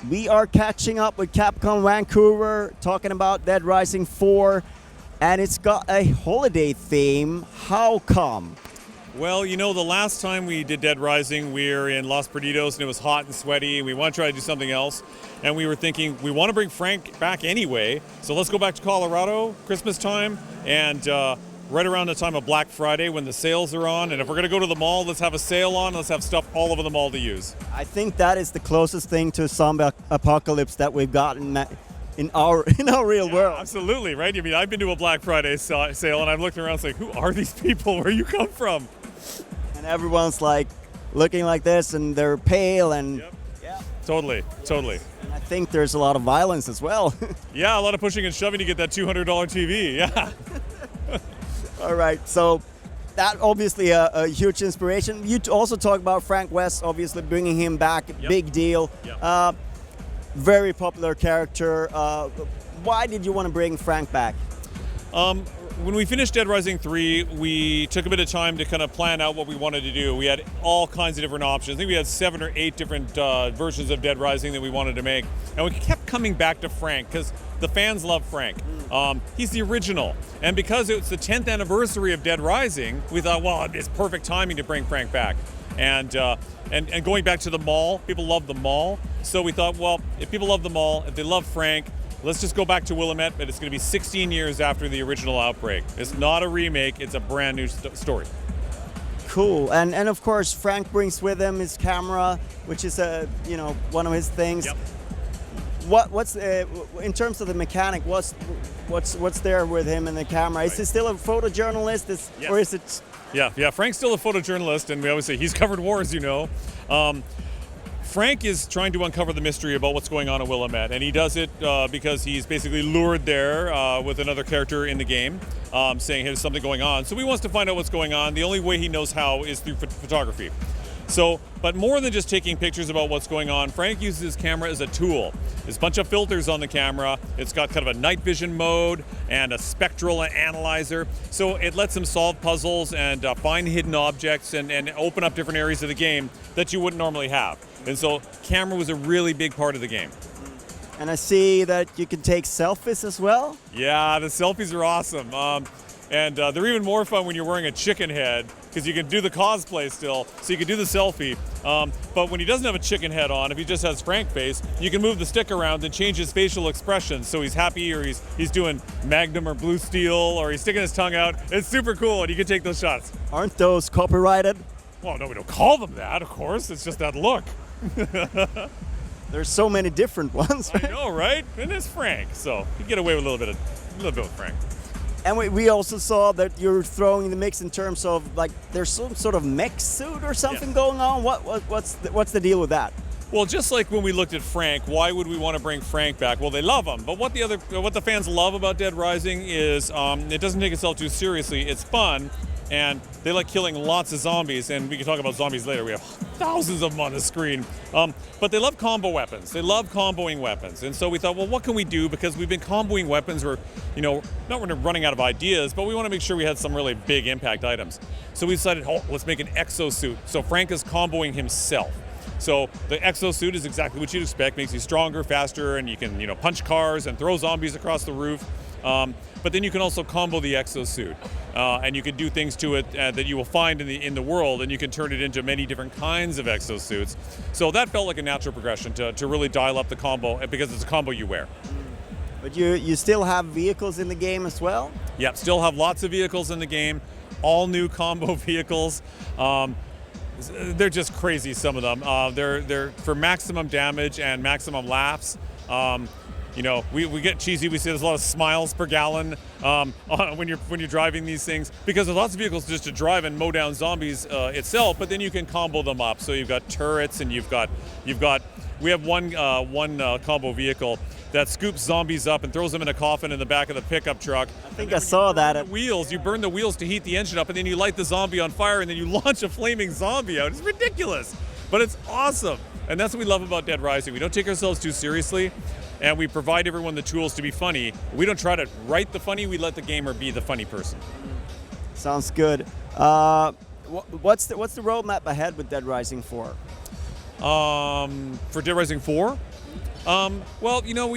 We are catching up with Capcom Vancouver, talking about Dead Rising 4, and it's got a holiday theme. How come? Well, you know, the last time we did Dead Rising, we were in Los Perdidos and it was hot and sweaty, and we want to try to do something else. And we were thinking, we want to bring Frank back anyway, so let's go back to Colorado, Christmas time, and right around the time of Black Friday when the sales are on. And if we're going to go to the mall, let's have a sale on, let's have stuff all over the mall to use. I think that is the closest thing to a zombie apocalypse that we've gotten in our real world. Absolutely, right? I mean, I've been to a Black Friday sale and I'm looking around saying, who are these people? Where you come from? And everyone's like looking like this, and they're pale, and yep. Yeah, totally. And I think there's a lot of violence as well. Yeah, a lot of pushing and shoving to get that $200 TV. Yeah. All right, so that obviously a huge inspiration. You also talk about Frank West, obviously bringing him back, yep. Big deal. Yep. Very popular character. Why did you want to bring Frank back? When we finished Dead Rising 3, we took a bit of time to kind of plan out what we wanted to do. We had all kinds of different options. I think we had 7 or 8 different versions of Dead Rising that we wanted to make. And we kept coming back to Frank because the fans love Frank. He's the original. And because it's the 10th anniversary of Dead Rising, we thought, well, it's perfect timing to bring Frank back. And going back to the mall, people love the mall. So we thought, well, if people love the mall, if they love Frank, let's just go back to Willamette, but it's going to be 16 years after the original Outbreak. It's not a remake, it's a brand new story. Cool, and of course Frank brings with him his camera, which is one of his things. Yep. What's in terms of the mechanic? What's there with him and the camera? Is he still a photojournalist? Yes. Or is it? Yeah. Frank's still a photojournalist, and we always say he's covered wars, you know. Frank is trying to uncover the mystery about what's going on in Willamette, and he does it because he's basically lured there with another character in the game, saying there's something going on. So he wants to find out what's going on. The only way he knows how is through photography. But more than just taking pictures about what's going on, Frank uses his camera as a tool. There's a bunch of filters on the camera. It's got kind of a night vision mode and a spectral analyzer. So it lets him solve puzzles and find hidden objects and open up different areas of the game that you wouldn't normally have. And so camera was a really big part of the game. And I see that you can take selfies as well? Yeah, the selfies are awesome. And they're even more fun when you're wearing a chicken head, because you can do the cosplay still, so you can do the selfie. But when he doesn't have a chicken head on, if he just has Frank face, you can move the stick around and change his facial expressions. So he's happy, or he's doing Magnum or Blue Steel, or he's sticking his tongue out. It's super cool, and you can take those shots. Aren't those copyrighted? Well, no, we don't call them that, of course. It's just that look. There's so many different ones, right? I know, right? And it's Frank, so you get away with a little bit with Frank. And we also saw that you're throwing the mix in terms of, like, there's some sort of mech suit or something going on. What's the deal with that? Well, just like when we looked at Frank, why would we want to bring Frank back? Well, they love him, but what the fans love about Dead Rising is it doesn't take itself too seriously. It's fun, and they like killing lots of zombies, and we can talk about zombies later. We have thousands of them on the screen. But they love combo weapons. They love comboing weapons. And so we thought, well, what can we do? Because we've been comboing weapons. We're, not running out of ideas, but we want to make sure we had some really big impact items. So we decided, let's make an exosuit. So Frank is comboing himself. So the exosuit is exactly what you'd expect. Makes you stronger, faster, and you can, punch cars and throw zombies across the roof. But then you can also combo the exosuit, and you can do things to it that you will find in the world, and you can turn it into many different kinds of exosuits. So that felt like a natural progression to really dial up the combo, because it's a combo you wear. But you still have vehicles in the game as well? Yep, still have lots of vehicles in the game, all new combo vehicles. They're just crazy, some of them. They're for maximum damage and maximum laughs. We get cheesy. We say there's a lot of smiles per gallon when you're driving these things, because there's lots of vehicles just to drive and mow down zombies itself. But then you can combo them up. So you've got turrets, and we have one combo vehicle that scoops zombies up and throws them in a coffin in the back of the pickup truck. I think I saw that. You burn the wheels to heat the engine up, and then you light the zombie on fire, and then you launch a flaming zombie out. It's ridiculous, but it's awesome. And that's what we love about Dead Rising. We don't take ourselves too seriously. and we provide everyone the tools to be funny. We don't try to write the funny, we let the gamer be the funny person. Sounds good. What's the roadmap ahead with Dead Rising 4? For Dead Rising 4? Well, you know,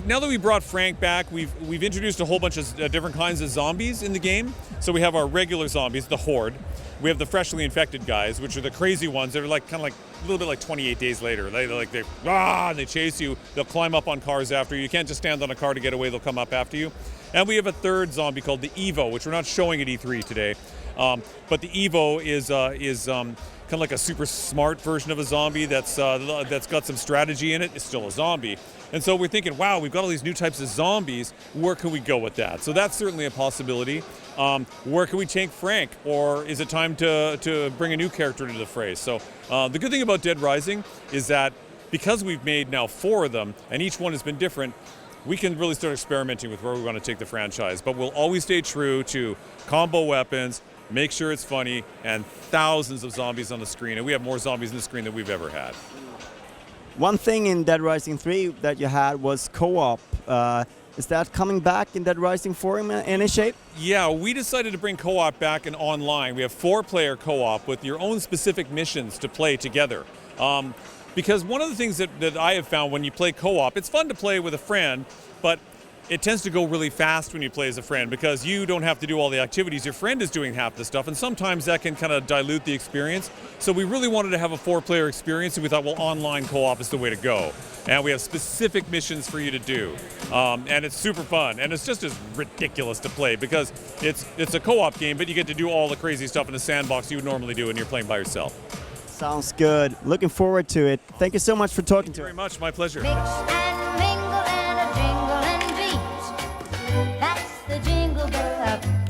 now that we brought Frank back, we've introduced a whole bunch of different kinds of zombies in the game. So we have our regular zombies, the Horde. We have the freshly infected guys, which are the crazy ones that are like kind of like a little bit like 28 days later. And they chase you. They'll climb up on cars after you. You can't just stand on a car to get away. They'll come up after you. And we have a third zombie called the Evo, which we're not showing at E3 today. But the Evo is kind of like a super smart version of a zombie that's got some strategy in it. It's still a zombie. And so we're thinking, wow, we've got all these new types of zombies. Where can we go with that? So that's certainly a possibility. Where can we take Frank? Or is it time to bring a new character into the fray? So the good thing about Dead Rising is that because we've made now 4 of them, and each one has been different, we can really start experimenting with where we want to take the franchise. But we'll always stay true to combo weapons, make sure it's funny, and thousands of zombies on the screen. And we have more zombies on the screen than we've ever had. One thing in Dead Rising 3 that you had was co-op. Is that coming back in Dead Rising 4 in any shape? Yeah, we decided to bring co-op back in online. We have 4-player co-op with your own specific missions to play together. Because one of the things that I have found when you play co-op, it's fun to play with a friend, but it tends to go really fast when you play as a friend because you don't have to do all the activities. Your friend is doing half the stuff, and sometimes that can kind of dilute the experience. So we really wanted to have a 4-player experience, and we thought, well, online co-op is the way to go. And we have specific missions for you to do. And it's super fun, and it's just as ridiculous to play because it's a co-op game, but you get to do all the crazy stuff in a sandbox you would normally do when you're playing by yourself. Sounds good. Looking forward to it. Thank you so much for talking to us. Very much. My pleasure. Mix and mingle and a jingle and beat. That's the jingle bell.